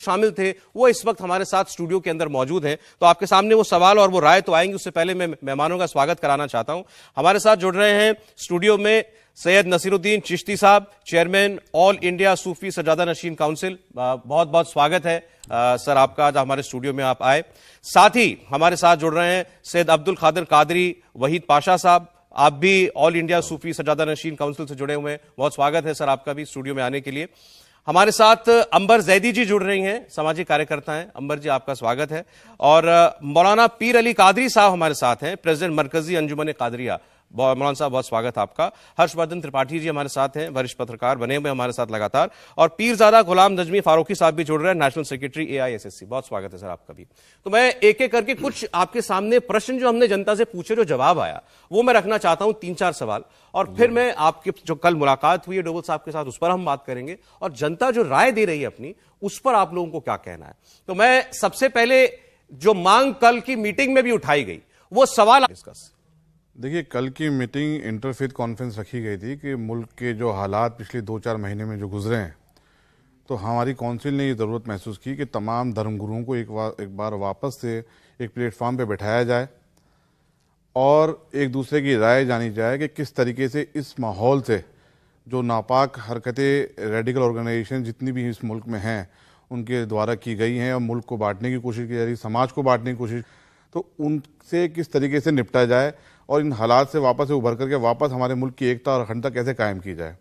शामिल थे वो इस वक्त हमारे साथ स्टूडियो के अंदर मौजूद हैं। तो आपके सामने वो सवाल और वो राय तो आएंगे, उससे पहले मैं मेहमानों का स्वागत कराना चाहता हूं। हमारे साथ जुड़ रहे हैं स्टूडियो में सैयद नसीरुद्दीन चिश्ती साहब, चेयरमैन ऑल इंडिया सूफी सजादा नशीन काउंसिल। बहुत बहुत स्वागत है सर आपका, आज हमारे स्टूडियो में आप आए। साथ ही हमारे साथ जुड़ रहे हैं सैयद अब्दुल कादिर कादरी वहीद पाशा साहब, आप भी ऑल इंडिया सूफी सजादा नशीन काउंसिल से जुड़े हुए हैं। बहुत स्वागत है सर आपका भी स्टूडियो में आने के लिए। हमारे साथ अंबर जैदी जी जुड़ रही हैं, सामाजिक कार्यकर्ता हैं। अंबर जी आपका स्वागत है। और मौलाना पीर अली कादरी साहब हमारे साथ हैं, प्रेसिडेंट मरकजी अंजुमन कादरिया। मौलाना साहब बहुत स्वागत है आपका। हर्षवर्धन त्रिपाठी जी हमारे साथ हैं, वरिष्ठ पत्रकार बने हुए हमारे साथ लगातार। और पीरजादा गुलाम नजमी फारूकी साहब भी जुड़ रहे हैं, नेशनल सेक्रेटरी AISSC। बहुत स्वागत है सर आपका भी। तो मैं एक एक करके कुछ आपके सामने प्रश्न जो हमने जनता से पूछे, जो जवाब आया, वो मैं रखना चाहता हूं, 3-4 सवाल। और फिर मैं आपके जो कल मुलाकात हुई है डोवल साहब के साथ, उस पर हम बात करेंगे। और जनता जो राय दे रही है अपनी, उस पर आप लोगों को क्या कहना है। तो मैं सबसे पहले जो मांग कल की मीटिंग में भी उठाई गई, वो सवाल डिस्कस। देखिए, कल की मीटिंग इंटरफेथ कॉन्फ्रेंस रखी गई थी कि मुल्क के जो हालात पिछले 2-4 महीने में जो गुजरे हैं, तो हमारी काउंसिल ने ये ज़रूरत महसूस की कि तमाम धर्मगुरुओं को एक बार वापस से एक प्लेटफॉर्म पे बैठाया जाए और एक दूसरे की राय जानी जाए कि किस तरीके से इस माहौल से जो नापाक हरकतें रेडिकल ऑर्गेनाइजेशन जितनी भी इस मुल्क में हैं उनके द्वारा की गई हैं और मुल्क को बांटने की कोशिश की जा रही, समाज को बांटने की कोशिश, तो उनसे किस तरीके से निपटा जाए और इन हालात से वापस से उभर करके वापस हमारे मुल्क की एकता और अखंडता कैसे कायम की जाए,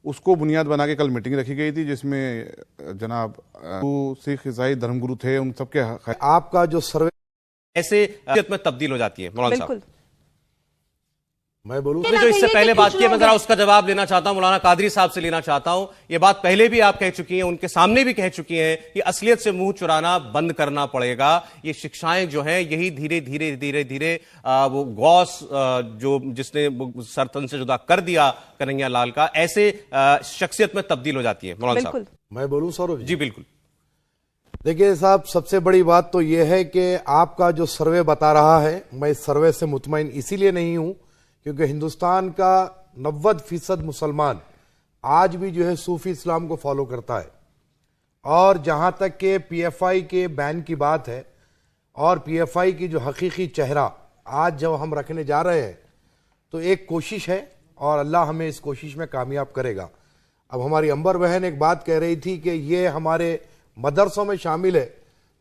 उसको बुनियाद बना के कल मीटिंग रखी गई थी, जिसमें जनाब सिख ईसाई धर्मगुरु थे, उन सबके आपका जो सर्वे ऐसे में तब्दील हो जाती है। मौलाना साहब मैं बोलूं जो इससे पहले बात की, मैं जरा उसका जवाब लेना चाहता हूं, मौलाना कादरी साहब से लेना चाहता हूं। ये बात पहले भी आप कह चुकी हैं, उनके सामने भी कह चुकी हैं कि असलियत से मुंह चुराना बंद करना पड़ेगा। ये शिक्षाएं जो हैं, यही धीरे धीरे धीरे धीरे वो गौस जो जिसने सरतन से जुदा कर दिया कन्हैया लाल का, ऐसे शख्सियत में तब्दील हो जाती है। मौलाना साहब मैं बोलूं सौरभ जी। बिल्कुल। देखिए साहब, सबसे बड़ी बात तो यह है कि आपका जो सर्वे बता रहा है, मैं इस सर्वे से मुतमईन इसीलिए नहीं हूं क्योंकि हिंदुस्तान का 90% मुसलमान आज भी जो है सूफी इस्लाम को फॉलो करता है। और जहां तक के PFI के बैन की बात है और PFI की जो हकीकी चेहरा आज जब हम रखने जा रहे हैं, तो एक कोशिश है और अल्लाह हमें इस कोशिश में कामयाब करेगा। अब हमारी अंबर बहन एक बात कह रही थी कि ये हमारे मदरसों में शामिल है,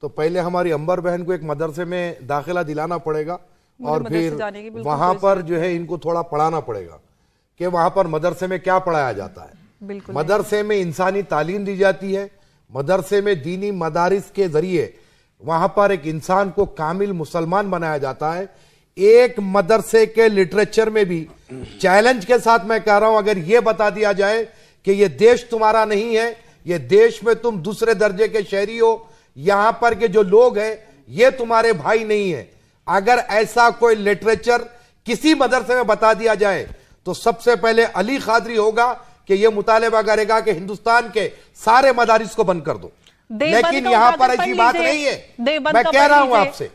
तो पहले हमारी अंबर बहन को एक मदरसे में दाखिला दिलाना पड़ेगा और फिर वहां पर जो है इनको थोड़ा पढ़ाना पड़ेगा कि वहां पर मदरसे में क्या पढ़ाया जाता है। मदरसे में इंसानी तालीम दी जाती है, मदरसे में दीनी मदारिस के जरिए वहां पर एक इंसान को कामिल मुसलमान बनाया जाता है। एक मदरसे के लिटरेचर में भी चैलेंज के साथ मैं कह रहा हूं, अगर यह बता दिया जाए कि यह देश तुम्हारा नहीं है, यह देश में तुम दूसरे दर्जे के शहरी हो, यहां पर के जो लोग हैं ये तुम्हारे भाई नहीं है, अगर ऐसा कोई लिटरेचर किसी मदरसे में बता दिया जाए, तो सबसे पहले अली कादरी होगा कि यह मुतालिबा करेगा कि हिंदुस्तान के सारे मदारिस को बंद कर दो। लेकिन यहां पर ऐसी बात नहीं है। मैं कह रहा हूं आपसे,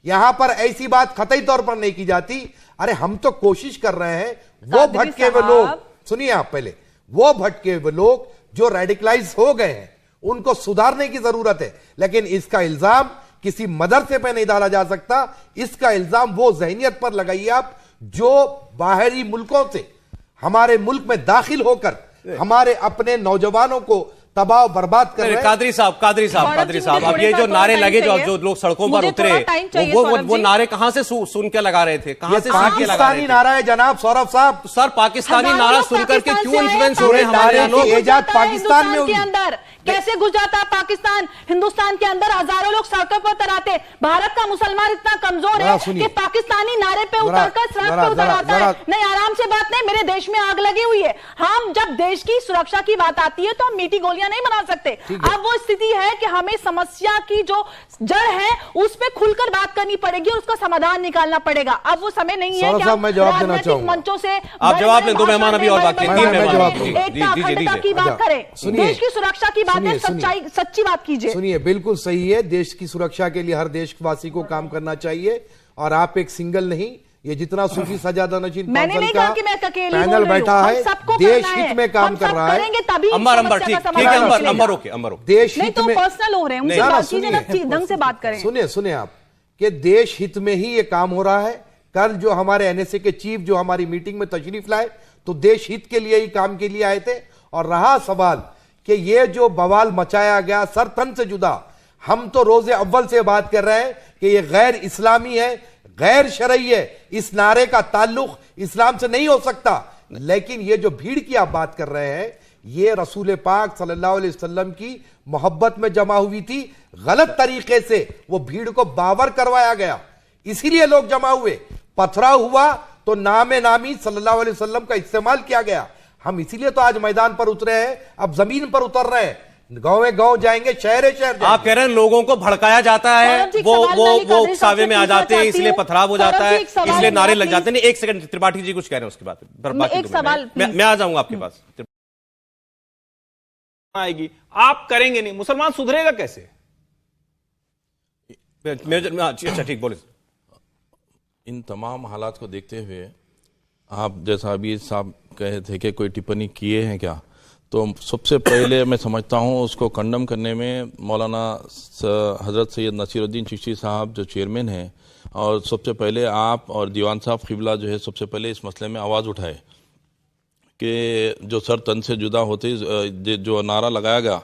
यहां पर ऐसी बात कतई तौर पर नहीं की जाती। अरे हम तो कोशिश कर रहे हैं, वो भटके हुए लोग, सुनिए आप पहले, वो भटके हुए लोग जो रेडिकलाइज हो गए हैं उनको सुधारने की जरूरत है। लेकिन इसका इल्जाम किसी मदरसे पे नहीं डाला जा सकता, इसका इल्जाम वो जहनियत पर लगाइए आप जो बाहरी मुल्कों से हमारे मुल्क में दाखिल होकर हमारे अपने नौजवानों को तबाह बर्बाद कर रहे हैं। कादरी साहब, अब ये जो नारे लगे, जो लोग सड़कों पर उतरे, वो नारे कहां से सुन के लगा रहे थे, कहां से पाकिस्तानी नारा है जनाब सौरभ साहब। सर, पाकिस्तानी नारा सुनकर के क्यों इन्फ्लुएंस हो रहे हैं हमारे लोग? एजाद पाकिस्तान में होगी। कैसे घुस जाता है पाकिस्तान? हिंदुस्तान के अंदर हजारों लोग सड़कों पर उतर आते। भारत का मुसलमान इतना कमजोर है कि पाकिस्तानी नारे पे उतरकर सड़क पे उतर आता है। नहीं, आराम से बात नहीं, मेरे देश में आग लगी हुई है। हम जब देश की सुरक्षा की बात आती है तो हम मीठी गोलियां नहीं बना सकते। अब वो स्थिति है कि हमें समस्या की जो जड़ है उस पर खुलकर बात करनी पड़ेगी और उसका समाधान निकालना पड़ेगा। अब वो समय नहीं है कि मैं जवाब देना चाहूंगा। मंचों से आप जवाब लें, 2 मेहमान अभी और बाकी की बात करें, देश की सुरक्षा की बात है, सच्ची बात कीजिए। सुनिए, बिल्कुल सही है, देश की सुरक्षा के लिए हर देशवासी को काम करना चाहिए। और आप एक सिंगल नहीं, ये जितना सूफी सजादा नशीन मैंने नहीं कहा कि मैं अकेली बोल पैनल रही हूं। बैठा हम है, सबको देश करना हित में काम कर रहा है। करेंगे तभी अंबर ठीक समस्या का ठीक है, समाधान अंबर मिलेगा। ओके देश नहीं हित तो में पर्सनल हो रहे हैं, उनसे बात कीजिए ना, ढंग से बात करें। सुनिए आप कि देश हित में ही ये काम हो रहा है। कल जो हमारे एनएसए के चीफ जो हमारी मीटिंग में तशरीफ लाए तो देश हित के लिए ही काम के लिए आए थे। और रहा सवाल कि ये जो बवाल मचाया गया सर तन से जुदा, हम तो रोजे अव्वल से बात कर रहे हैं कि ये गैर इस्लामी है, गैर शरई है, इस नारे का ताल्लुक इस्लाम से नहीं हो सकता। लेकिन ये जो भीड़ की आप बात कर रहे हैं, ये रसूल पाक सल्लल्लाहु अलैहि वसल्लम की मोहब्बत में जमा हुई थी। गलत तरीके से वो भीड़ को बावर करवाया गया, इसीलिए लोग जमा हुए। पथराव हुआ तो नामे नामी सल्लल्लाहु अलैहि वसल्लम का इस्तेमाल किया गया। हम इसीलिए तो आज मैदान पर उतरे हैं, अब जमीन पर उतर रहे हैं, गांव में गांव जाएंगे, शहर शहर। आप कह रहे हैं लोगों को भड़काया जाता है, वो उकसावे में आ जाते हैं, इसलिए पथराव हो जाता है, इसलिए नारे लग जाते हैं। नहीं, एक सेकंड, त्रिपाठी जी कुछ कह रहे हैं उसके बाद एक सवाल मैं आ जाऊंगा आपके पास। आएगी, आप करेंगे नहीं, मुसलमान सुधरेगा कैसे? अच्छा ठीक, बोले। इन तमाम हालात को देखते हुए आप जैसा अभी साहब कहे थे कि कोई टिप्पणी किए हैं क्या, तो सबसे पहले मैं समझता हूं उसको कंडम करने में मौलाना हजरत सैयद नसीरुद्दीन चिश्ती साहब जो चेयरमैन हैं, और सबसे पहले आप और दीवान साहब क़िबला जो है सबसे पहले इस मसले में आवाज़ उठाए कि जो सर तन से जुदा होते जो नारा लगाया गया,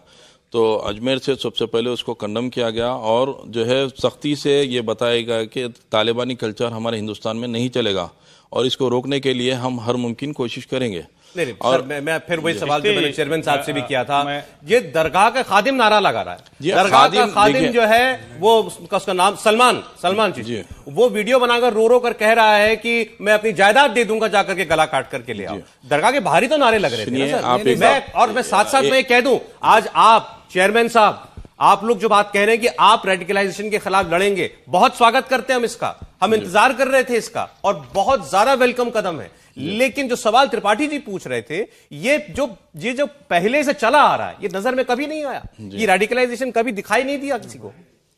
तो अजमेर से सबसे पहले उसको कंडम किया गया और जो है सख्ती से ये बताया गया कि तालिबानी कल्चर हमारे हिंदुस्तान में नहीं चलेगा और इसको रोकने के लिए हम हर मुमकिन कोशिश करेंगे। नहीं, और मैं फिर वही सवाल जो मैंने चेयरमैन साहब से भी किया था, ये दरगाह का खादिम नारा लगा रहा है। दरगाह का खादिम जो है वो उसका नाम सलमान जी, वो वीडियो बनाकर रो कर कह रहा है कि मैं अपनी जायदाद दे दूंगा जाकर के गला काट करके ले आओ। दरगाह के बाहरी तो नारे लग रहे थे। और मैं साथ साथ में कह दूं, आज आप चेयरमैन साहब, आप लोग जो बात कह रहे हैं कि आप रेडिकलाइजेशन के खिलाफ लड़ेंगे, बहुत स्वागत करते हैं हम इसका, हम इंतजार कर रहे थे इसका और बहुत ज्यादा वेलकम कदम है। लेकिन जो सवाल त्रिपाठी जी पूछ रहे थे, ये जो पहले से चला आ रहा है, ये नजर में कभी नहीं आया, ये रेडिकलाइजेशन कभी दिखाई नहीं दिया किसी को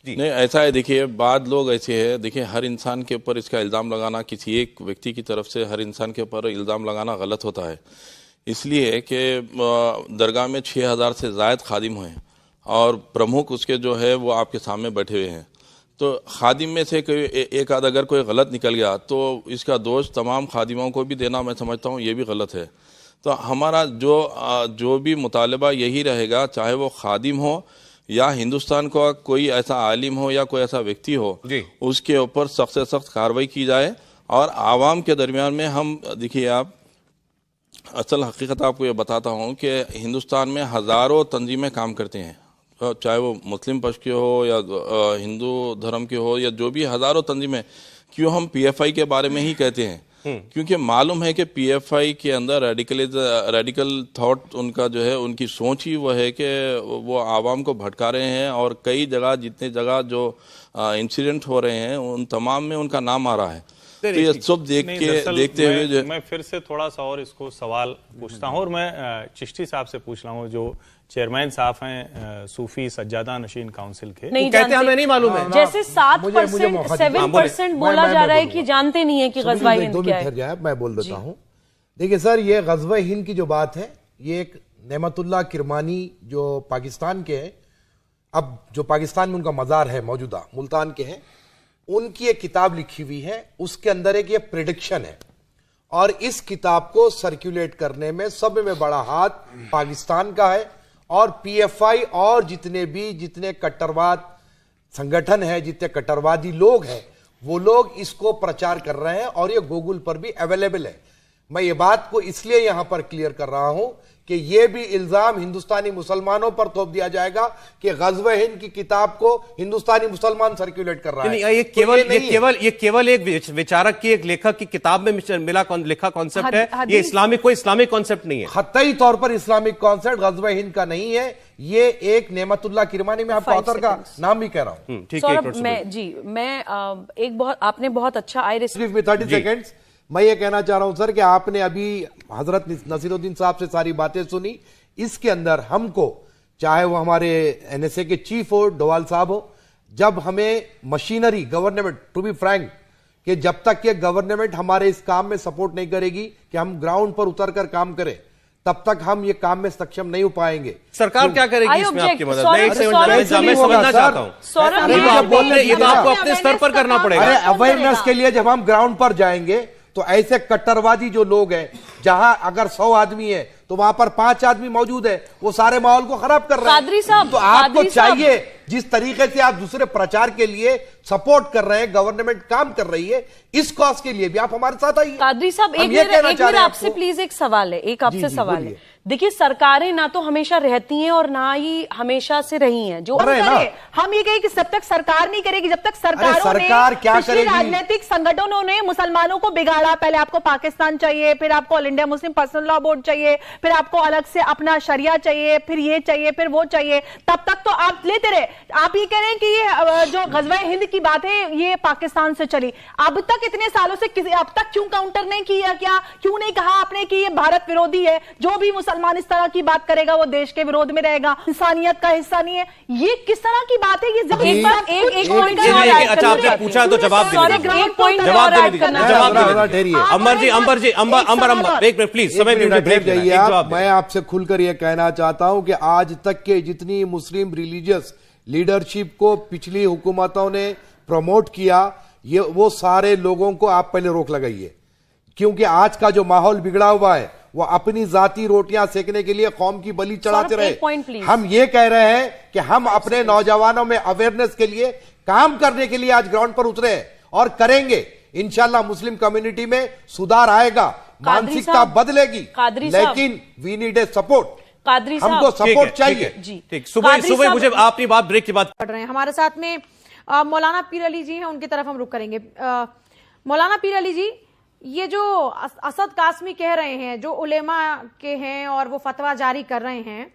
जी। नहीं, ऐसा है, देखिए बाद लोग ऐसे है, देखिए हर इंसान के ऊपर इसका इल्जाम लगाना, किसी एक व्यक्ति की तरफ से हर इंसान के ऊपर इल्जाम लगाना गलत होता है। इसलिए कि दरगाह में 6000 से ज़ायद खादिम हैं और प्रमुख उसके जो है वो आपके सामने बैठे हुए हैं, तो खादिम में से कोई एक आध अगर कोई गलत निकल गया तो इसका दोष तमाम खादिमों को भी देना मैं समझता हूँ ये भी गलत है। तो हमारा जो भी मुतालबा यही रहेगा, चाहे वो खादिम हो या हिंदुस्तान का कोई ऐसा आलिम हो या कोई ऐसा व्यक्ति हो, उसके ऊपर सख्त से सख्त कार्रवाई की जाए। और आवाम के दरमियान में हम देखिए, आप असल हकीकत आपको ये बताता हूँ कि हिंदुस्तान में हज़ारों तंजीमें काम करती हैं, चाहे वो मुस्लिम पक्ष की हो या हिंदू धर्म की हो या जो भी हज़ारों तंजीमें। क्यों हम पीएफआई के बारे में ही कहते हैं? क्योंकि मालूम है कि पीएफआई के अंदर रेडिकल थॉट उनका जो है, उनकी सोच ही वो है कि वो आवाम को भटका रहे हैं और कई जगह जितने जगह जो इंसिडेंट हो रहे हैं उन तमाम में उनका नाम आ रहा है। तो ये सब देखते हुए जो मैं फिर से थोड़ा सा और इसको सवाल पूछता हूँ और मैं चिश्ती साहब से पूछ रहा हूँ, जो चेयरमैन साहब हैं सूफी सज्जादा नशीन काउंसिल के। नहीं कहते हमें नहीं मालूम है, जैसे 7% बोला जा रहा है कि जानते नहीं है कि गज़वा हिंद क्या है। मैं बोल देता हूँ। देखिए सर, ये गज़वा हिंद की जो बात है, ये एक नेमतुल्लाह किरमानी जो पाकिस्तान के हैं, अब जो पाकिस्तान में उनका मज़ार है मौजूदा मुल्तान के हैं, उनकी एक किताब लिखी हुई है, उसके अंदर एक ये प्रेडिक्शन है और इस किताब को सर्कुलेट करने में सब में बड़ा हाथ पाकिस्तान का है और पीएफआई और जितने कट्टरवाद संगठन है, जितने कट्टरवादी लोग हैं, वो लोग इसको प्रचार कर रहे हैं और ये गूगल पर भी अवेलेबल है। मैं ये बात को इसलिए यहां पर क्लियर कर रहा हूं कि ये भी इल्जाम हिंदुस्तानी मुसलमानों पर थोप दिया जाएगा कि गज़वा हिंद की किताब को हिंदुस्तानी मुसलमान सर्कुलेट कर रहा है। ये केवल एक विचारक की, एक लेखक की किताब में लिखा कॉन्सेप्ट है, ये कोई इस्लामिक कॉन्सेप्ट नहीं है, खत्ती तौर पर इस्लामिक कॉन्सेप्ट गज़वा हिंद का नहीं है। ये एक नेमतुल्लाह किरमानी, में आपको ऑथर का नाम भी कह रहा हूं। आपने बहुत अच्छा 30 सेकेंड्स मैं ये कहना चाह रहा हूं सर कि आपने अभी हजरत नसीरुद्दीन साहब से सारी बातें सुनी। इसके अंदर हमको, चाहे वो हमारे एनएसए के चीफ हो डोवाल साहब हो, जब हमें machinery government, to be frank, कि जब तक ये गवर्नमेंट हमारे इस काम में सपोर्ट नहीं करेगी कि हम ग्राउंड पर उतरकर काम करें, तब तक हम ये काम में सक्षम नहीं हो पाएंगे। सरकार क्या करेगी इसमें आपकी मदद? मैं समझना चाहता हूँ, ये तो आपको अपने स्तर पर करना पड़ेगा। अरे अवेयरनेस के लिए जब हम ग्राउंड पर जाएंगे तो ऐसे कट्टरवादी जो लोग हैं, जहां अगर 100 आदमी है तो वहां पर 5 आदमी मौजूद है, वो सारे माहौल को खराब कर रहे हैं। तो आपको चाहिए जिस तरीके से आप दूसरे प्रचार के लिए सपोर्ट कर रहे हैं, गवर्नमेंट काम कर रही है, इस कॉज के लिए भी आप हमारे साथ आइए। कादरी साहब, एक मिनट आपसे प्लीज एक सवाल है, एक आपसे सवाल है। देखिए, सरकारें ना तो हमेशा रहती हैं और ना ही हमेशा से रही हैं। जो हम ये कहें कि जब तक सरकार नहीं करेगी, जब तक सरकार क्या करेगी? राजनीतिक संगठनों ने मुसलमानों को बिगाड़ा। पहले आपको पाकिस्तान चाहिए, फिर आपको all India Muslim personal law board चाहिए, फिर आपको अलग से अपना शरिया चाहिए, फिर ये चाहिए, फिर वो चाहिए। तब तक तो आप लेते रहे। आप ये कह रहे हैं कि ये जो ग़ज़वा हिंद की बात है ये पाकिस्तान से चली। अब तक इतने सालों से अब तक क्यों काउंटर नहीं किया? क्या क्यों नहीं कहा आपने कि ये भारत विरोधी है? जो भी मुसलमान इस तरह की बात करेगा वो देश के विरोध में रहेगा, इंसानियत का हिस्सा नहीं है। ये किस तरह की बात है? ये एक पॉइंट अच्छा, आपने पूछा तो जवाब प्लीज समय मैं आपसे खुलकर यह कहना चाहता हूं कि आज तक के जितनी मुस्लिम रिलीजियस लीडरशिप को पिछली हुकूमतों ने प्रमोट किया, ये वो सारे लोगों को आप पहले रोक लगाइए, क्योंकि आज का जो माहौल बिगड़ा हुआ है वो अपनी जाती रोटियां सेकने के लिए कौम की बलि चढ़ाते रहे। हम ये कह रहे हैं कि हम अपने नौजवानों में अवेयरनेस के लिए काम करने के लिए आज ग्राउंड पर उतरे हैं और करेंगे। इंशाल्लाह मुस्लिम कम्युनिटी में सुधार आएगा, मानसिकता बदलेगी, लेकिन वी नीड ए सपोर्ट। हमको सपोर्ट चाहिए। ठीक, सुबह मुझे आपकी बात ब्रेक की बात पढ़ रहे हैं। हमारे साथ में मौलाना पीर अली जी हैं, उनकी तरफ हम रुख करेंगे। मौलाना पीर अली जी, ये जो असद कासमी कह रहे हैं, जो उलेमा के हैं और वो फतवा जारी कर रहे हैं,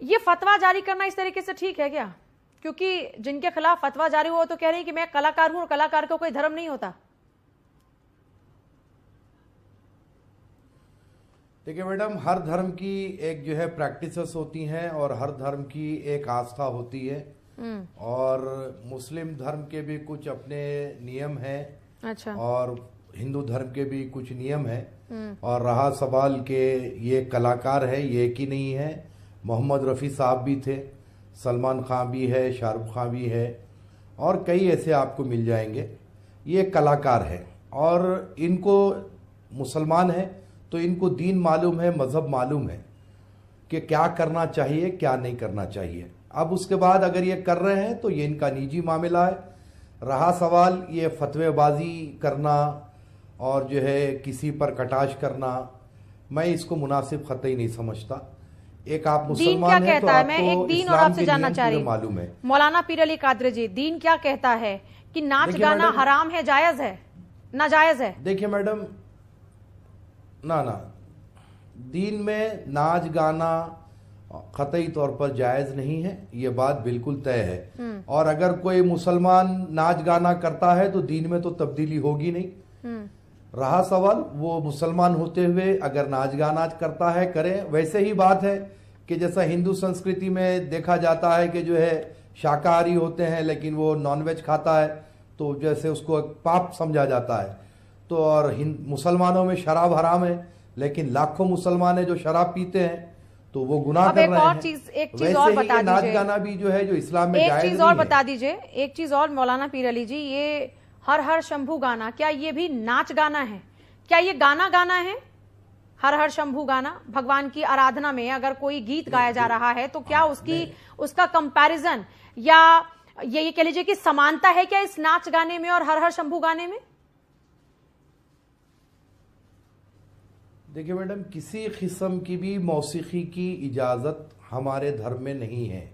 ये फतवा जारी करना इस तरीके से ठीक है क्या? क्योंकि जिनके खिलाफ फतवा जारी हुआ तो कह रहे हैं कि मैं कलाकार हूं और कलाकार का कोई धर्म नहीं होता। देखिए मैडम, हर धर्म की एक जो है प्रैक्टिसेस होती हैं और हर धर्म की एक आस्था होती है, और मुस्लिम धर्म के भी कुछ अपने नियम हैं। अच्छा। और हिंदू धर्म के भी कुछ नियम हैं। और रहा सवाल के ये कलाकार है, ये एक ही नहीं है, मोहम्मद रफ़ी साहब भी थे, सलमान खान भी है, शाहरुख खान भी है, और कई ऐसे आपको मिल जाएंगे। ये कलाकार है और इनको मुसलमान है तो इनको दीन मालूम है, मज़हब मालूम है कि क्या करना चाहिए क्या नहीं करना चाहिए। अब उसके बाद अगर ये कर रहे हैं तो ये इनका निजी मामला है। रहा सवाल ये फतवेबाजी करना और जो है किसी पर कटाश करना, मैं इसको मुनासिब खतई नहीं समझता। एक आप मुसलमान हैं तो मैं एक दीन और आपसे जानना चाह रही हूं, मालूम है मौलाना पीर अली कादरी जी, दीन क्या कहता है कि नाच गाना हराम है, जायज है, नाजायज है? देखिए मैडम, ना दीन में नाच गाना खतई तौर पर जायज नहीं है, ये बात बिल्कुल तय है। और अगर कोई मुसलमान नाच गाना करता है तो दीन में तो तब्दीली होगी नहीं। रहा सवाल वो मुसलमान होते हुए अगर नाच गाना करता है, करें। वैसे ही बात है कि जैसा हिंदू संस्कृति में देखा जाता है कि जो है शाकाहारी होते हैं लेकिन वो नॉनवेज खाता है, तो जैसे उसको पाप समझा जाता है। तो और मुसलमानों में शराब हराम है, लेकिन लाखों मुसलमान है जो शराब पीते हैं, तो वो गुनाह कर रहे हैं। एक चीज और बता दीजिए, नाच गाना भी जो है जो इस्लाम में एक चीज और बता दीजिए, एक चीज और मौलाना पीर अली जी, ये हर हर शंभू गाना, क्या ये भी नाच गाना है? क्या ये गाना है? हर हर शंभू गाना, भगवान की आराधना में अगर कोई गीत गाया जा रहा है तो क्या उसका कंपैरिजन या ये कह लीजिए कि समानता है क्या इस नाच गाने में और हर हर शंभू गाने में? देखिए मैडम, किसी किस्म की भी मौसीकी की इजाज़त हमारे धर्म में नहीं है,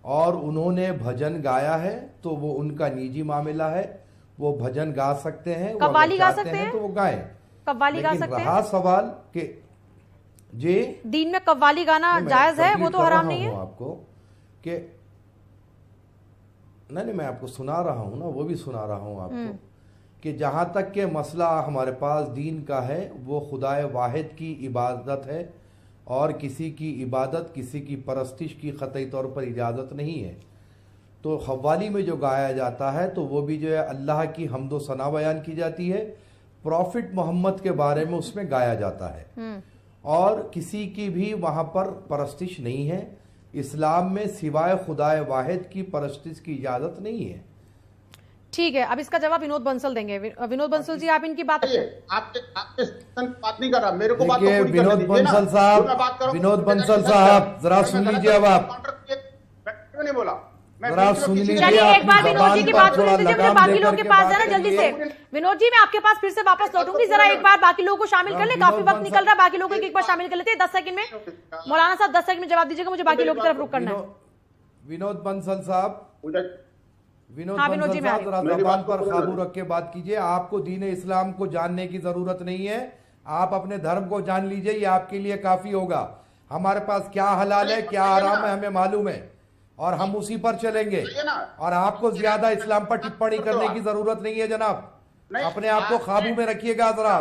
और उन्होंने भजन गाया है तो वो उनका निजी मामला है, वो भजन गा सकते हैं, कव्वाली गा सकते हैं तो वो गाएं, कव्वाली गा सकते हैं। रहा सवाल के जे दीन में कव्वाली गाना जायज है, वो तो हराम नहीं है आपको कि नहीं, मैं आपको सुना रहा हूं ना, वो भी सुना रहा हूं आपको कि जहां तक के मसला हमारे पास दीन का है वो खुदाए वाहिद की इबादत है, और किसी की इबादत, किसी की परस्तिश की क़तई तौर पर इजाज़त नहीं है। तो कव्वाली में जो गाया जाता है तो वो भी जो है अल्लाह की हम्दो सना बयान की जाती है, प्रॉफिट मोहम्मद के बारे में उसमें गाया जाता है और किसी की भी वहां पर परस्तिश नहीं है। इस्लाम में सिवाय खुदाए वाहिद की परस्तिश की इजाजत नहीं है। ठीक है, अब इसका जवाब विनोद बंसल देंगे। विनोद बंसल जी, आप इनकी बात बात नहीं कर रहा, मेरे को बात तो पूरी विनोद बंसल साहब, विनोद बंसल साहब जरा सुन लीजिए। अब आप नहीं बोला, जरा सुन लीजिए। चलिए एक बार विनोद जी की बात सुन लीजिए, मुझे बाकी लोगों के पास जाना जल्दी से। विनोद जी, मैं आपके पास फिर से वापस लौटूंगी, जरा एक बार बाकी लोगों को शामिल कर ले, काफी वक्त निकल रहा है, बाकी लोगों को एक बार शामिल कर लेते हैं 10 सेकंड में। मौलाना साहब 10 सेकंड में जवाब दीजिएगा, मुझे बाकी लोगों की तरफ रुख करना है। विनोद बंसल साहब, विनोद हाँ, बंसल जी, साहब जरा जबान पर काबू रख के बात कीजिए। आपको दीन इस्लाम को जानने की जरूरत नहीं है, आप अपने धर्म को जान लीजिए, ये आपके लिए काफी होगा। हमारे पास क्या हलाल है क्या हराम है हमें मालूम है और हम उसी पर चलेंगे और आपको ज्यादा इस्लाम पर टिप्पणी करने की जरूरत नहीं है जनाब। अपने आप को काबू में रखिएगा जरा।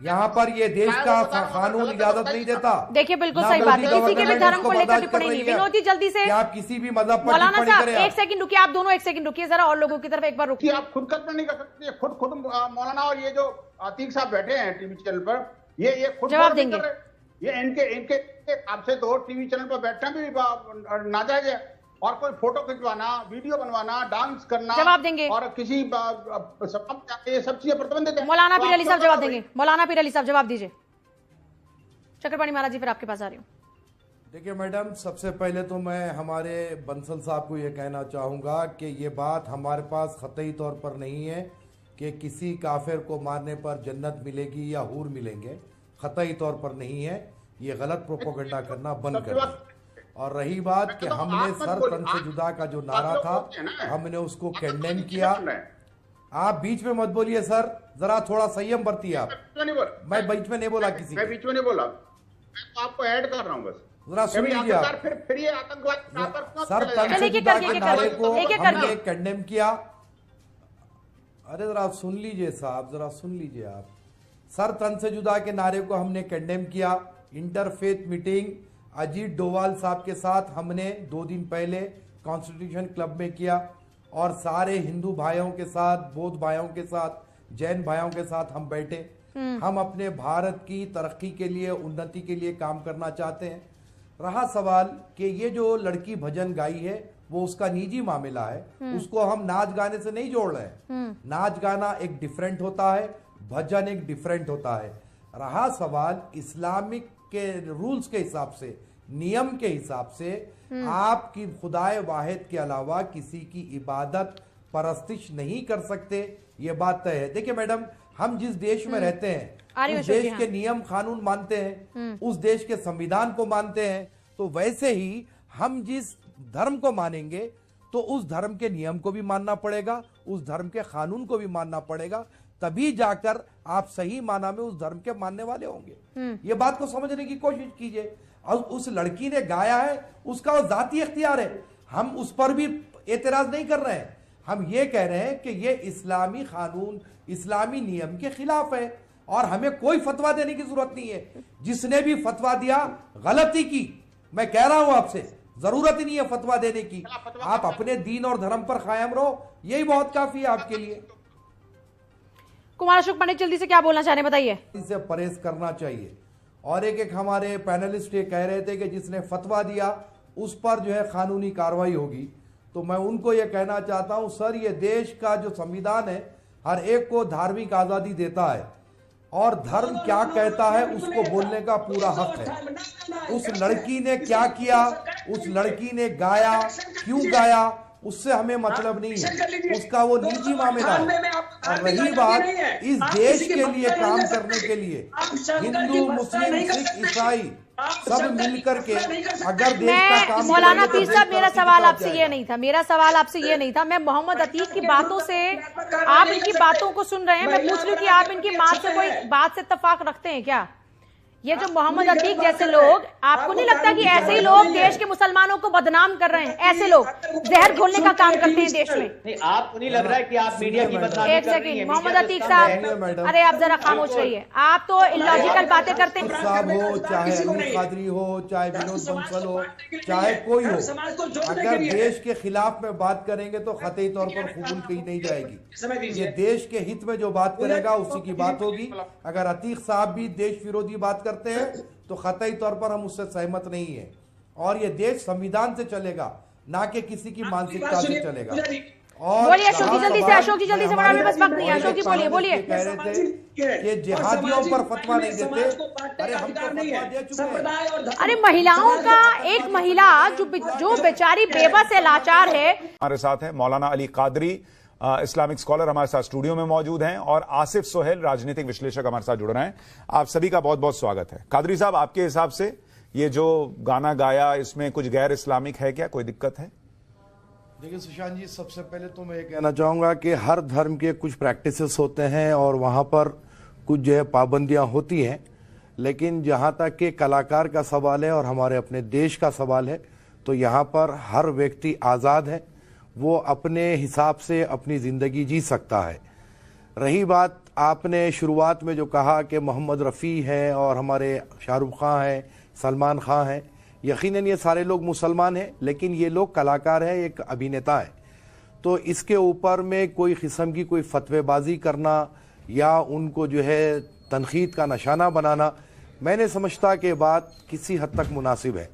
यहाँ पर ये देश का कानून इजाजत नहीं देता। देखिए बिल्कुल सही बात है, किसी के भी धर्म को लेकर टिप्पणी नहीं। विनोद जी जल्दी से, आप किसी भी मजहब पर मौलाना साहब एक सेकंड रुकिए, आप दोनों एक सेकंड रुकिए जरा और लोगों की तरफ एक बार रुकिए। आप खुद कल्पना नहीं कर सकते, खुद मौलाना और ये जो अतीक साहब बैठे हैं टीवी चैनल पर, ये खुद जवाब देंगे। ये इनके आपसे तो टीवी चैनल पर बैठना भी नाजायज है और कोई फोटो खिंचवाना, वीडियो बनवाना, डांस करना, जवाब देंगे और किसी ये सब चीजें प्रतिबंधित है। मौलाना पीर अली साहब जवाब देंगे। मौलाना पीर अली साहब जवाब दीजिए। चक्रपाणी महाराज जी, फिर आपके पास आ रही हूँ। देखिए मैडम, सबसे पहले तो मैं हमारे बंसल साहब को ये कहना चाहूंगा कि ये बात हमारे पास खतई तौर पर नहीं है कि किसी काफिर को मारने पर जन्नत मिलेगी या हूर मिलेंगे, खतई तौर पर नहीं है। ये गलत प्रोपोगंडा करना बंद करें। और रही बात कि हमने सर तन से जुदा का जो नारा था हमने उसको कंडेम किया। आप बीच में मत बोलिए सर, जरा थोड़ा संयम बरतिए आप। मैं बीच में नहीं बोला, किसी मैं बीच में नहीं बोला, मैं आपको ऐड कर रहा हूँ बस। जरा सुन लीजिए आप। फिर ये आतंकवाद सर तन से जुदा के नारे को हमने कंडेम किया। अरे जरा सुन लीजिए साहब, जरा सुन लीजिए आप। सर तन से जुदा के नारे को हमने कंडेम किया। इंटरफेथ मीटिंग अजीत डोवाल साहब के साथ हमने 2 दिन पहले कॉन्स्टिट्यूशन क्लब में किया और सारे हिंदू भाइयों के साथ, बौद्ध भाइयों के साथ, जैन भाइयों के साथ हम बैठे। हम अपने भारत की तरक्की के लिए, उन्नति के लिए काम करना चाहते हैं। रहा सवाल कि ये जो लड़की भजन गाई है वो उसका निजी मामला है, उसको हम नाच गाने से नहीं जोड़ रहे हैं। नाच गाना एक डिफरेंट होता है, भजन एक डिफरेंट होता है। रहा सवाल इस्लामिक के रूल्स के हिसाब से, नियम के हिसाब से आपकी खुदाए वाहिद के अलावा किसी की इबादत परस्तिश नहीं कर सकते, ये बात तय है। देखिए मैडम, हम जिस देश में रहते हैं उस देश के नियम कानून मानते हैं, उस देश के संविधान को मानते हैं, तो वैसे ही हम जिस धर्म को मानेंगे तो उस धर्म के नियम को भी मानना पड़ेगा, उस धर्म के कानून को भी मानना पड़ेगा, तभी जाकर आप सही माना में उस धर्म के मानने वाले होंगे। ये बात को समझने की कोशिश कीजिए। और उस लड़की ने गाया है, उसका वो जाती इख्तियार है, हम उस पर भी एतराज नहीं कर रहे हैं। हम ये कह रहे हैं कि ये इस्लामी कानून, इस्लामी नियम के खिलाफ है और हमें कोई फतवा देने की जरूरत नहीं है। जिसने भी फतवा दिया गलती की, मैं कह रहा हूं आपसे, जरूरत ही नहीं है फतवा देने की। आप अपने दीन और धर्म पर कायम रहो, यही बहुत काफी है आपके लिए। कुमार अशोक पंडित जल्दी से क्या बोलना चाह रहे हैं, बताइए। इसे परहेज करना चाहिए। और एक हमारे पैनलिस्ट ये कह रहे थे कि जिसने फतवा दिया उस पर जो है कानूनी कार्रवाई होगी, तो मैं उनको ये कहना चाहता हूं सर, ये देश का जो संविधान है हर एक को धार्मिक आजादी देता है और धर्म क्या कहता है उसको बोलने का पूरा हक है। उस लड़की ने क्या किया, उस लड़की ने गाया, क्यों गाया, उससे हमें मतलब नहीं है, उसका वो निजी मामला है। और रही बात इस देश के लिए काम करने के लिए हिंदू, मुस्लिम, सिख, ईसाई सब मिलकर के अगर देश का काम, मौलाना पीर साहब, मेरा सवाल आपसे ये नहीं था, मेरा सवाल आपसे ये नहीं था। मैं मोहम्मद अतीक की बातों से, आप इनकी बातों को सुन रहे हैं, मैं पूछ रही हूँ कि आप इनकी बात से कोई बात से इत्तेफाक रखते हैं क्या? ये जो मोहम्मद अतीक जैसे लोग, आपको नहीं लगता कि ऐसे ही लोग देश के मुसलमानों को बदनाम कर रहे हैं? ऐसे लोग जहर घोलने का काम करते हैं देश में। नहीं, आपको नहीं लग रहा है कि आप मीडिया की बदनामी एक सेकंड मोहम्मद अतीक साहब, अरे आप जरा खामोश रहिए, आप तो इलॉजिकल बातें करते हैं। साहब हो, चाहे अली कादरी हो, चाहे विनोद बंसल हो, चाहे कोई हो, अगर देश के खिलाफ में बात करेंगे तो कतई तौर पर कबूल की नहीं जाएगी। ये देश के हित में जो बात करेगा उसी की बात होगी। अगर अतीक साहब भी देश विरोधी बात करते हैं तो कतई तौर पर हम उससे सहमत नहीं है। और ये देश संविधान से चलेगा, ना कि किसी की मानसिकता से चलेगा। और बोलिए अशोक जी जल्दी से, अशोक जी जल्दी से, बड़ा बस वक्त नहीं है। अशोक जी बोलिए बोलिए। कह रहे थे कि जिहादियों पर फतवा नहीं देते, अरे हम तो फतवा दे चुके हैं। अरे महिलाओं का, एक महिला जो बेचारी बेबस है, लाचार है। हमारे साथ है मौलाना अली कादरी, इस्लामिक स्कॉलर हमारे साथ स्टूडियो में मौजूद हैं, और आसिफ सोहेल, राजनीतिक विश्लेषक हमारे साथ जुड़ रहे हैं। आप सभी का बहुत बहुत स्वागत है। कादरी साहब, आपके हिसाब से ये जो गाना गाया, इसमें कुछ गैर इस्लामिक है क्या? कोई दिक्कत है? देखिए सुशांत जी, सबसे पहले तो मैं ये कहना चाहूँगा कि हर धर्म के कुछ प्रैक्टिसेस होते हैं और वहाँ पर कुछ जो है पाबंदियाँ होती हैं, लेकिन जहाँ तक कि कलाकार का सवाल है और हमारे अपने देश का सवाल है, तो यहाँ पर हर व्यक्ति आज़ाद है, वो अपने हिसाब से अपनी ज़िंदगी जी सकता है। रही बात आपने शुरुआत में जो कहा कि मोहम्मद रफ़ी हैं और हमारे शाहरुख खान हैं, सलमान खान हैं, यकीनन ये सारे लोग मुसलमान हैं, लेकिन ये लोग कलाकार हैं, एक अभिनेता है। तो इसके ऊपर में कोई किस्म की कोई फतवेबाजी करना या उनको जो है तनकीद का निशाना बनाना, मैं नहीं समझता कि बात किसी हद तक मुनासिब है।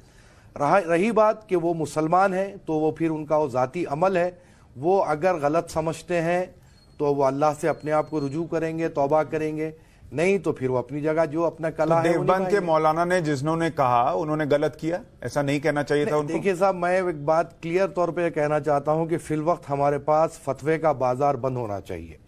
रही बात कि वो मुसलमान हैं, तो वो फिर उनका वो ज़ाती अमल है, वो अगर गलत समझते हैं तो वो अल्लाह से अपने आप को रुजू करेंगे, तौबा करेंगे, नहीं तो फिर वो अपनी जगह जो अपना कला है। देवबंद के मौलाना ने जिन्होंने कहा उन्होंने गलत किया, ऐसा नहीं कहना चाहिए था उनको? देखिए साहब, मैं एक बात क्लियर तौर पे कहना चाहता हूं कि फिल वक्त हमारे पास फतवे का बाजार बंद होना चाहिए,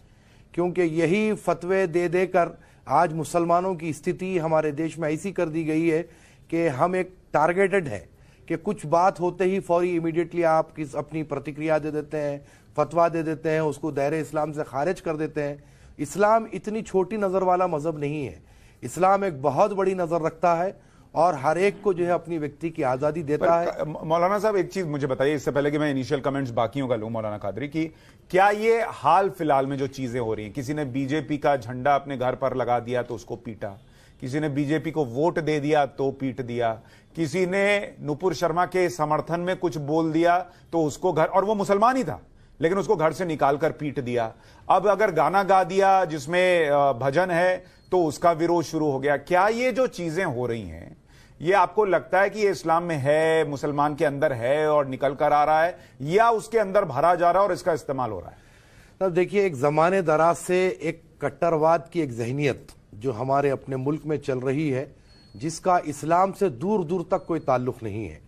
क्योंकि यही फतवे दे देकर आज मुसलमानों की स्थिति हमारे देश में ऐसी कर दी गई है कि हम एक टारगेटेड है कि कुछ बात होते ही फौरी इमीडिएटली आप अपनी प्रतिक्रिया दे देते हैं, फतवा दे देते हैं, उसको दायरे इस्लाम से खारिज कर देते हैं। इस्लाम इतनी छोटी नज़र वाला मज़हब नहीं है। इस्लाम एक बहुत बड़ी नज़र रखता है और हर एक को जो है अपनी व्यक्ति की आज़ादी देता है। मौलाना साहब, एक चीज़ मुझे बताइए इससे पहले कि मैं इनिशियल कमेंट्स बाकियों का लूँ, मौलाना कादरी, की क्या ये हाल फिलहाल में जो चीज़ें हो रही हैं, किसी ने बीजेपी का झंडा अपने घर पर लगा दिया तो उसको पीटा, किसी ने बीजेपी को वोट दे दिया तो पीट दिया, किसी ने नुपुर शर्मा के समर्थन में कुछ बोल दिया तो उसको घर, और वो मुसलमान ही था लेकिन उसको घर से निकालकर पीट दिया। अब अगर गाना गा दिया जिसमें भजन है तो उसका विरोध शुरू हो गया। क्या ये जो चीजें हो रही हैं, ये आपको लगता है कि ये इस्लाम में है, मुसलमान के अंदर है और निकल कर आ रहा है, या उसके अंदर भरा जा रहा है और इसका इस्तेमाल हो रहा है? तब देखिए, एक जमाने दराज से एक कट्टरवाद की एक जहनीत जो हमारे अपने मुल्क में चल रही है, जिसका इस्लाम से दूर दूर तक कोई ताल्लुक नहीं है,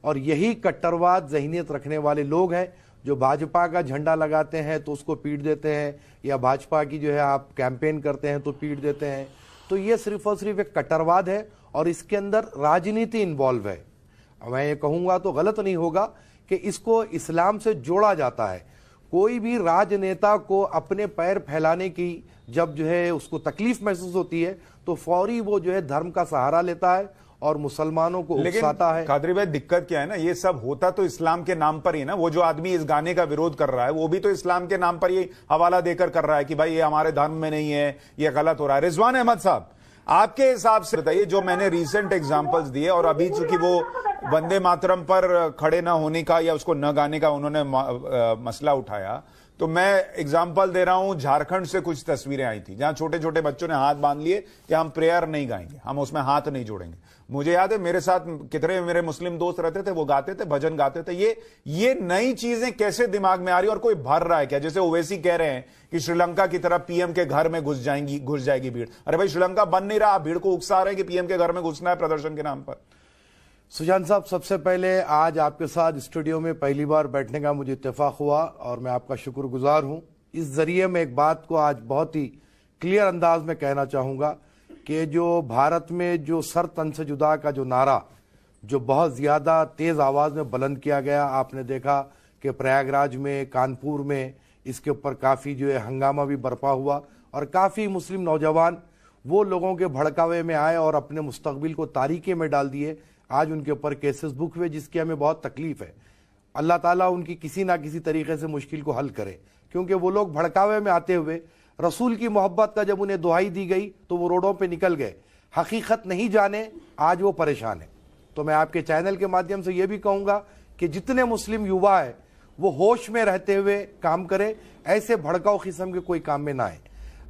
और यही कट्टरवाद जहनीत रखने वाले लोग हैं जो भाजपा का झंडा लगाते हैं तो उसको पीट देते हैं, या भाजपा की जो है आप कैंपेन करते हैं तो पीट देते हैं। तो ये सिर्फ और सिर्फ एक कट्टरवाद है और इसके अंदर राजनीति इन्वॉल्व है। मैं ये कहूँगा तो गलत नहीं होगा कि इसको इस्लाम से जोड़ा जाता है। कोई भी राजनेता को अपने पैर फैलाने की जब जो है उसको तकलीफ महसूस होती है तो फौरी वो जो है धर्म का सहारा लेता है और मुसलमानों को उकसाता है। कादरी भाई, दिक्कत क्या है ना, ये सब होता तो इस्लाम के नाम पर ही ना। वो जो आदमी इस गाने का विरोध कर रहा है वो भी तो इस्लाम के नाम पर ये हवाला देकर कर रहा है कि भाई ये हमारे धर्म में नहीं है, ये गलत हो रहा है। रिजवान अहमद साहब, आपके हिसाब से बताइए, जो मैंने रिसेंट एग्जांपल्स दिए और अभी चूंकि वो वंदे मातरम पर खड़े ना होने का या उसको न गाने का उन्होंने मसला उठाया, तो मैं एग्जाम्पल दे रहा हूं, झारखंड से कुछ तस्वीरें आई थी जहां छोटे छोटे बच्चों ने हाथ बांध लिए कि हम प्रेयर नहीं गाएंगे, हम उसमें हाथ नहीं जोड़ेंगे। मुझे याद है मेरे साथ कितने मेरे मुस्लिम दोस्त रहते थे, वो गाते थे, भजन गाते थे। ये नई चीजें कैसे दिमाग में आ रही और कोई भर रहा है क्या? जैसे ओवैसी कह रहे हैं कि श्रीलंका की तरह पीएम के घर में घुस जाएगी भीड़। अरे भाई, श्रीलंका बन नहीं रहा, भीड़ को उकसा रहे हैं कि पीएम के घर में घुसना है प्रदर्शन के नाम पर। सुशांत साहब, सबसे पहले आज आपके साथ स्टूडियो में पहली बार बैठने का मुझे इत्तेफाक हुआ और मैं आपका शुक्रगुजार हूं। इस जरिए मैं एक बात को आज बहुत ही क्लियर अंदाज में कहना चाहूँगा कि जो भारत में जो सर तन से जुदा का जो नारा जो बहुत ज़्यादा तेज़ आवाज़ में बुलंद किया गया, आपने देखा कि प्रयागराज में, कानपुर में इसके ऊपर काफ़ी जो है हंगामा भी बरपा हुआ और काफ़ी मुस्लिम नौजवान वो लोगों के भड़कावे में आए और अपने मुस्तकबिल को तारीके में डाल दिए। आज उनके ऊपर केसेस बुक हुए, जिसकी हमें बहुत तकलीफ है। अल्लाह ताला उनकी किसी ना किसी तरीके से मुश्किल को हल करे, क्योंकि वो लोग भड़कावे में आते हुए रसूल की मोहब्बत का जब उन्हें दुहाई दी गई तो वो रोडों पे निकल गए। हकीकत नहीं जाने आज वो परेशान है। तो मैं आपके चैनल के माध्यम से ये भी कहूँगा कि जितने मुस्लिम युवा है वो होश में रहते हुए काम करे, ऐसे भड़काऊ किस्म के कोई काम में ना आए।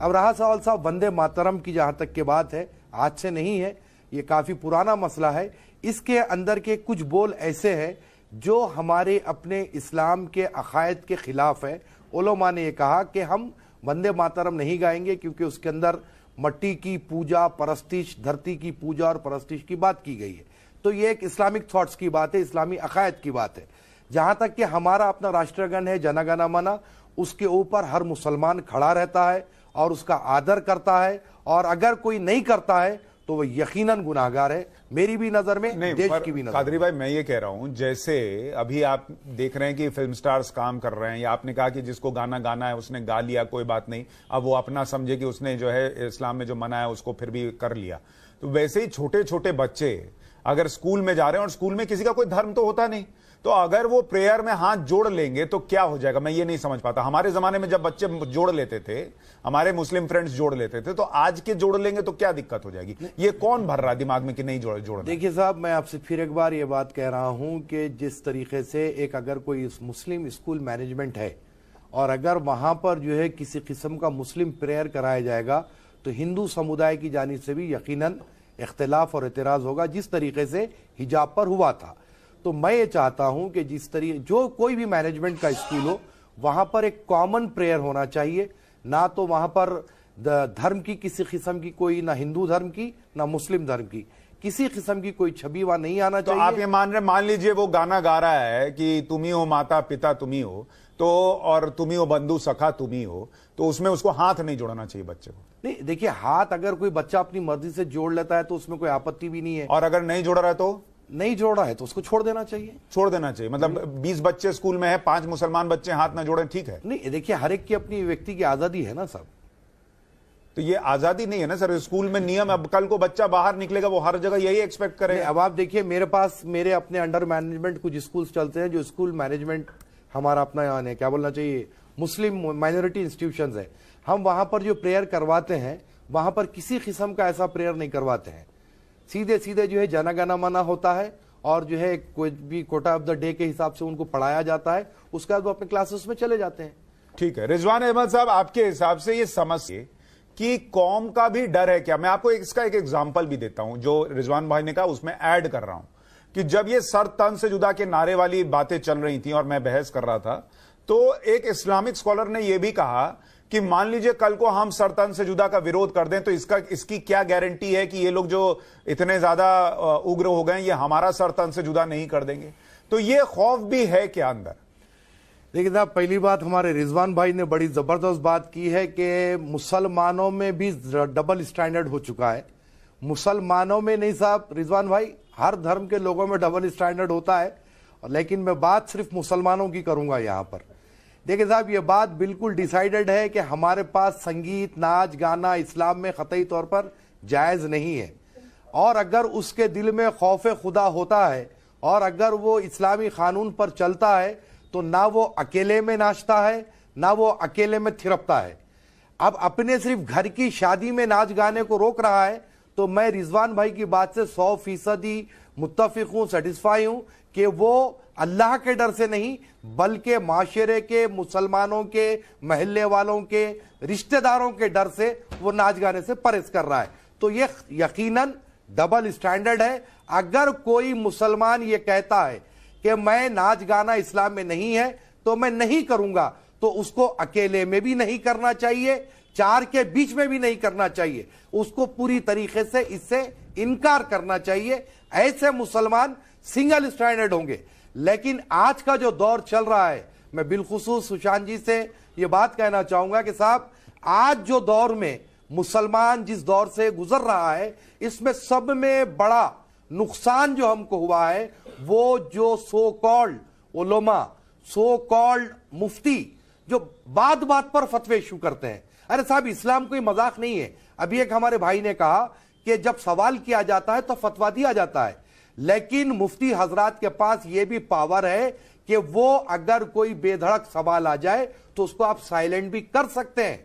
अब रहा सवाल साहब वंदे मातरम की, जहाँ तक की बात है आज से नहीं है, ये काफ़ी पुराना मसला है। इसके अंदर के कुछ बोल ऐसे हैं जो हमारे अपने इस्लाम के अकायद के खिलाफ है। उलमा ने यह कहा कि हम वंदे मातरम नहीं गाएंगे क्योंकि उसके अंदर मट्टी की पूजा परस्तिश, धरती की पूजा और परस्तिश की बात की गई है। तो ये एक इस्लामिक थॉट्स की बात है, इस्लामी अकायद की बात है। जहाँ तक कि हमारा अपना राष्ट्रगान है जन गण मन, उसके ऊपर हर मुसलमान खड़ा रहता है और उसका आदर करता है, और अगर कोई नहीं करता है तो वो यकीनन गुनाहगार है, मेरी भी नजर में, देश की भी नजर। कादरी भाई मैं ये कह रहा हूं, जैसे अभी आप देख रहे हैं कि फिल्म स्टार्स काम कर रहे हैं, या आपने कहा कि जिसको गाना गाना है उसने गा लिया, कोई बात नहीं, अब वो अपना समझे कि उसने जो है इस्लाम में जो मना है उसको फिर भी कर लिया। तो वैसे ही छोटे छोटे बच्चे अगर स्कूल में जा रहे हैं और स्कूल में किसी का कोई धर्म तो होता नहीं, तो अगर वो प्रेयर में हाथ जोड़ लेंगे तो क्या हो जाएगा, मैं ये नहीं समझ पाता। हमारे जमाने में जब बच्चे जोड़ लेते थे, हमारे मुस्लिम फ्रेंड्स जोड़ लेते थे, तो आज के जोड़ लेंगे तो क्या दिक्कत हो जाएगी? ये कौन भर रहा है दिमाग में कि नहीं जोड़? देखिए साहब, मैं आपसे फिर एक बार ये बात कह रहा हूं कि जिस तरीके से एक अगर कोई मुस्लिम स्कूल मैनेजमेंट है और अगर वहां पर जो है किसी किस्म का मुस्लिम प्रेयर कराया जाएगा तो हिंदू समुदाय की जानिब से भी यकीनन इख्तिलाफ और एतराज होगा, जिस तरीके से हिजाब पर हुआ था। तो मैं ये चाहता हूं कि जिस तरीके जो कोई भी मैनेजमेंट का स्कूल हो वहां पर एक कॉमन प्रेयर होना चाहिए, ना तो वहां पर धर्म की किसी किस्म की कोई, ना हिंदू धर्म की ना मुस्लिम धर्म की किसी किस्म की कोई छवि वहां नहीं आना चाहिए। तो आप ये मान लीजिए वो गाना गा रहा है कि तुम ही हो माता पिता तुम ही हो, तो और तुम ही हो बंधु सखा तुम ही हो, तो उसमें उसको हाथ नहीं जोड़ना चाहिए बच्चे को? नहीं, देखिए हाथ अगर कोई बच्चा अपनी मर्जी से जोड़ लेता है तो उसमें कोई आपत्ति भी नहीं है, और अगर नहीं जोड़ रहा है तो नहीं जोड़ा है तो उसको छोड़ देना चाहिए। छोड़ देना चाहिए मतलब 20 बच्चे स्कूल में है, 5 मुसलमान बच्चे हाथ ना जोड़े, ठीक है? नहीं, देखिए हर एक की अपनी व्यक्ति की आजादी है ना साहब। तो ये आजादी नहीं है ना सर, स्कूल में नियम। अब कल को बच्चा बाहर निकलेगा वो हर जगह यही एक्सपेक्ट करेगा। अब आप देखिए मेरे पास मेरे अपने अंडर मैनेजमेंट कुछ स्कूल चलते हैं, जो स्कूल मैनेजमेंट हमारा अपना यहाँ है, क्या बोलना चाहिए, मुस्लिम माइनॉरिटी इंस्टीट्यूशंस है। हम वहां पर जो प्रेयर करवाते हैं वहां पर किसी किस्म का ऐसा प्रेयर नहीं करवाते हैं, सीधे सीधे जो है जन गण मन होता है और जो है कोई भी कोटा ऑफ द डे के हिसाब से उनको पढ़ाया जाता है, उसके बाद वो अपने क्लासेस में चले जाते हैं। ठीक है रिजवान अहमद साहब, आपके हिसाब से ये समझिए कि कौम का भी डर है क्या? मैं आपको इसका एक एग्जांपल भी देता हूं, जो रिजवान भाई ने कहा उसमें ऐड कर रहा हूं कि जब ये सर तन से जुदा के नारे वाली बातें चल रही थी और मैं बहस कर रहा था, तो एक इस्लामिक स्कॉलर ने यह भी कहा कि मान लीजिए कल को हम सर तन से जुदा का विरोध कर दें तो इसकी क्या गारंटी है कि ये लोग जो इतने ज्यादा उग्र हो गए ये हमारा सर तन से जुदा नहीं कर देंगे? तो ये खौफ भी है क्या अंदर? देखिए साहब, पहली बात हमारे रिजवान भाई ने बड़ी जबरदस्त बात की है कि मुसलमानों में भी डबल स्टैंडर्ड हो चुका है। मुसलमानों में नहीं साहब रिजवान भाई, हर धर्म के लोगों में डबल स्टैंडर्ड होता है, लेकिन मैं बात सिर्फ मुसलमानों की करूंगा यहां पर। देखिए साहब, ये बात बिल्कुल डिसाइडेड है कि हमारे पास संगीत नाच गाना इस्लाम में कतई तौर पर जायज नहीं है, और अगर उसके दिल में खौफ खुदा होता है और अगर वो इस्लामी कानून पर चलता है तो ना वो अकेले में नाचता है ना वो अकेले में थिरकता है। अब अपने सिर्फ घर की शादी में नाच गाने को रोक रहा है, तो मैं रिजवान भाई की बात से 100% मुत्तफिक हूं, सेटिस्फाई हूं कि वो अल्लाह के डर से नहीं बल्कि माशरे के, मुसलमानों के, महल्ले वालों के, रिश्तेदारों के डर से वो नाच गाने से परहेज कर रहा है। तो ये यकीनन डबल स्टैंडर्ड है। अगर कोई मुसलमान ये कहता है कि मैं नाच गाना इस्लाम में नहीं है तो मैं नहीं करूंगा, तो उसको अकेले में भी नहीं करना चाहिए, चार के बीच में भी नहीं करना चाहिए, उसको पूरी तरीके से इससे इनकार करना चाहिए। ऐसे मुसलमान सिंगल स्टैंडर्ड होंगे। लेकिन आज का जो दौर चल रहा है, मैं बिलखुसूस सुशांत जी से यह बात कहना चाहूंगा कि साहब आज जो दौर में मुसलमान जिस दौर से गुजर रहा है, इसमें सब में बड़ा नुकसान जो हमको हुआ है वो जो सो कॉल्ड उलमा, सो कॉल्ड मुफ्ती जो बात बात पर फतवे इशू करते हैं, अरे साहब, इस्लाम कोई मजाक नहीं है। अभी एक हमारे भाई ने कहा कि जब सवाल किया जाता है तो फतवा दिया जाता है, लेकिन मुफ्ती हजरात के पास यह भी पावर है कि वो अगर कोई बेधड़क सवाल आ जाए तो उसको आप साइलेंट भी कर सकते हैं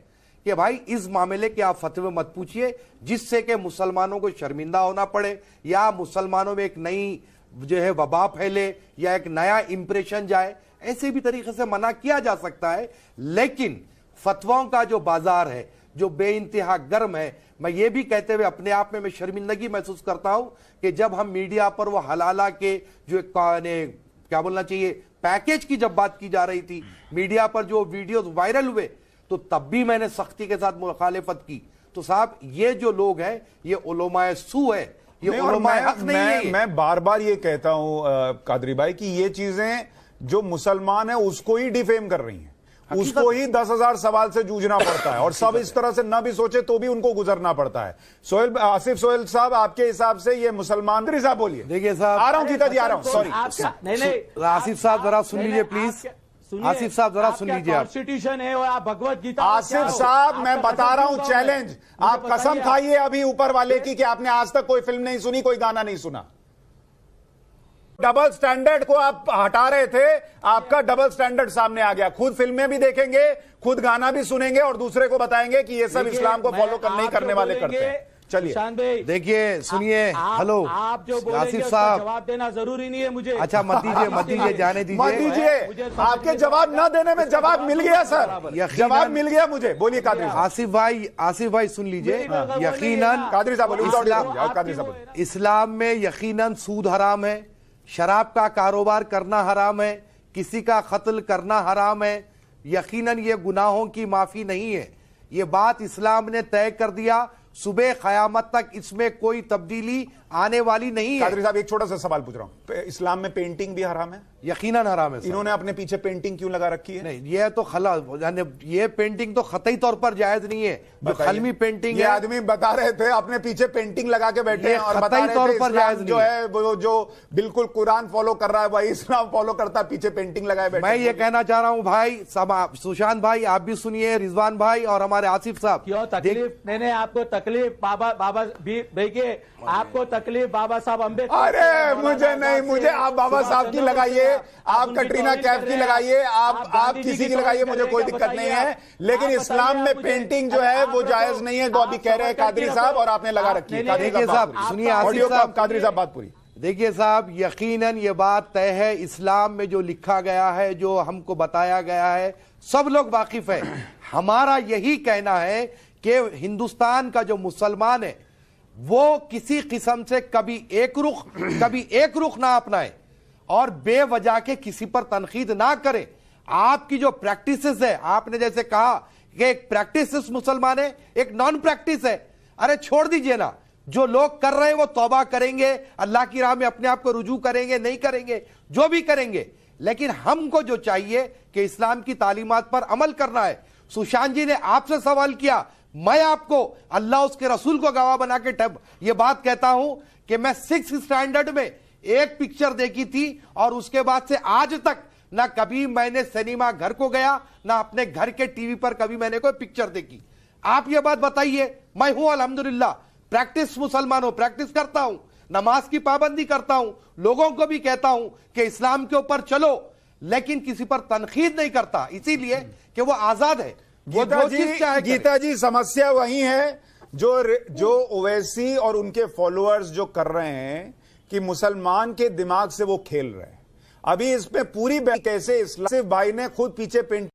कि भाई इस मामले के आप फतवे मत पूछिए, जिससे कि मुसलमानों को शर्मिंदा होना पड़े या मुसलमानों में एक नई जो है वबा फैले या एक नया इंप्रेशन जाए। ऐसे भी तरीके से मना किया जा सकता है, लेकिन फतवाओं का जो बाजार है जो बेइंतहा गर्म है, मैं ये भी कहते हुए अपने आप में मैं शर्मिंदगी महसूस करता हूं कि जब हम मीडिया पर वो हलाला के जो क्या बोलना चाहिए पैकेज की जब बात की जा रही थी, मीडिया पर जो वीडियोस वायरल हुए, तो तब भी मैंने सख्ती के साथ मुखालिफत की। तो साहब, ये जो लोग हैं ये उलमाए सू है, ये उलमाए हक नहीं है। मैं बार बार ये कहता हूं कादरी भाई कि ये चीजें जो मुसलमान है उसको ही डिफेम कर रही हैं, उसको ही 10,000 सवाल से जूझना पड़ता है, और सब इस तरह से न भी सोचे तो भी उनको गुजरना पड़ता है। आसिफ सोहेल साहब, आपके हिसाब से ये मुसलमान साहब बोलिए। देखिए साहब, आ रहा हूं गीता जी, आ रहा हूं, सॉरी। नहीं, आसिफ साहब जरा सुन लीजिए प्लीज। आसिफ साहब जरा सुन लीजिए। कॉन्स्टिट्यूशन है और आप भगवत गीता। आसिफ साहब, मैं बता रहा हूं चैलेंज, आप कसम खाइए अभी ऊपर वाले की कि आपने आज तक कोई फिल्म नहीं सुनी, कोई गाना नहीं सुना। डबल स्टैंडर्ड को आप हटा रहे थे, आपका डबल स्टैंडर्ड सामने आ गया। खुद फिल्में भी देखेंगे, खुद गाना भी सुनेंगे और दूसरे को बताएंगे कि ये सब इस्लाम को फॉलो नहीं करने वाले करते हैं। चलिए देखिए, सुनिए। हेलो, आप जो आसिफ साहब, जवाब देना जरूरी नहीं है मुझे। अच्छा, मत दीजिए, जाने दीजिए। आपके जवाब न देने में जवाब मिल गया सर, जवाब मिल गया मुझे। बोलिए कादरी साहब। आसिफ भाई सुन लीजिए। यकीनन कादरी साहब, इस्लाम में यकीनन सूद हराम है, शराब का कारोबार करना हराम है, किसी का कत्ल करना हराम है। यकीनन ये गुनाहों की माफी नहीं है, ये बात इस्लाम ने तय कर दिया। सुबह क़यामत तक इसमें कोई तब्दीली आने वाली नहीं है। कादरी साहब, एक छोटा सा सवाल पूछ रहा हूं, इस्लाम में पेंटिंग भी हराम है? यकीनन हराम है। इन्होंने अपने पीछे पेंटिंग क्यों लगा रखी है? नहीं, ये तो ये पेंटिंग तो खतई तौर पर जायज नहीं है। जो खलमी पेंटिंग ये आदमी बता रहे थे अपने पीछे पेंटिंग लगा के बैठे हैं और बता रहे थे पर जायज जो है वो जो बिल्कुल कुरान फॉलो कर रहा है वही इस्लाम फॉलो करता है, पीछे पेंटिंग लगाए बैठे। मैं ये कहना चाह रहा हूँ भाई, सुशांत भाई आप भी सुनिए, रिजवान भाई और हमारे आसिफ साहब। क्यों तकलीफ? नहीं, आपको तकलीफ बाबा देखिए, आपको तकलीफ बाबा साहब अम्बेडकर। अरे मुझे नहीं, मुझे आप बाबा साहब की लगाइए, आप कटरीना कैफ की लगाइए, आप किसी की लगाइए, मुझे कोई दिक्कत नहीं है, लेकिन इस्लाम में पेंटिंग जो है वो जायज नहीं है, तो अभी कह रहे हैं कादरी साहब, और आपने लगा रखी है। देखिए साहब, सुनिए आसिफ साहब, कादरी साहब बात पूरी। देखिए साहब, यकीनन ये बात तय है, इस्लाम में जो लिखा गया है, जो हमको बताया गया है, सब लोग वाकिफ है। हमारा यही कहना है कि हिंदुस्तान का जो मुसलमान है वो किसी किस्म से कभी एक रुख ना अपनाए और बेवजह के किसी पर तनकीद ना करे। आपकी जो प्रैक्टिसेस है, आपने जैसे कहा कि एक प्रैक्टिस मुसलमान है, एक नॉन प्रैक्टिस है, अरे छोड़ दीजिए ना। जो लोग कर रहे हैं वो तौबा करेंगे, अल्लाह की राह में अपने आप को रुजू करेंगे, नहीं करेंगे, जो भी करेंगे, लेकिन हमको जो चाहिए कि इस्लाम की तालीमात पर अमल करना है। सुशांत जी ने आपसे सवाल किया, मैं आपको अल्लाह उसके रसूल को गवाह बना के ये बात कहता हूं कि मैं 6th स्टैंडर्ड में एक पिक्चर देखी थी और उसके बाद से आज तक ना कभी मैंने सिनेमा घर को गया, ना अपने घर के टीवी पर कभी मैंने कोई पिक्चर देखी। आप ये बात बताइए। मैं हूं अल्हम्दुलिल्लाह प्रैक्टिस मुसलमान हूं, प्रैक्टिस करता हूं, नमाज की पाबंदी करता हूं, लोगों को भी कहता हूं कि इस्लाम के ऊपर चलो, लेकिन किसी पर तनकीद नहीं करता, इसीलिए कि वो आजाद है। गीता जी, समस्या वही है जो ओवैसी और उनके फॉलोअर्स जो कर रहे हैं कि मुसलमान के दिमाग से वो खेल रहे हैं। अभी इसमें पूरी कैसे इस्लाम भाई ने खुद पीछे पेंट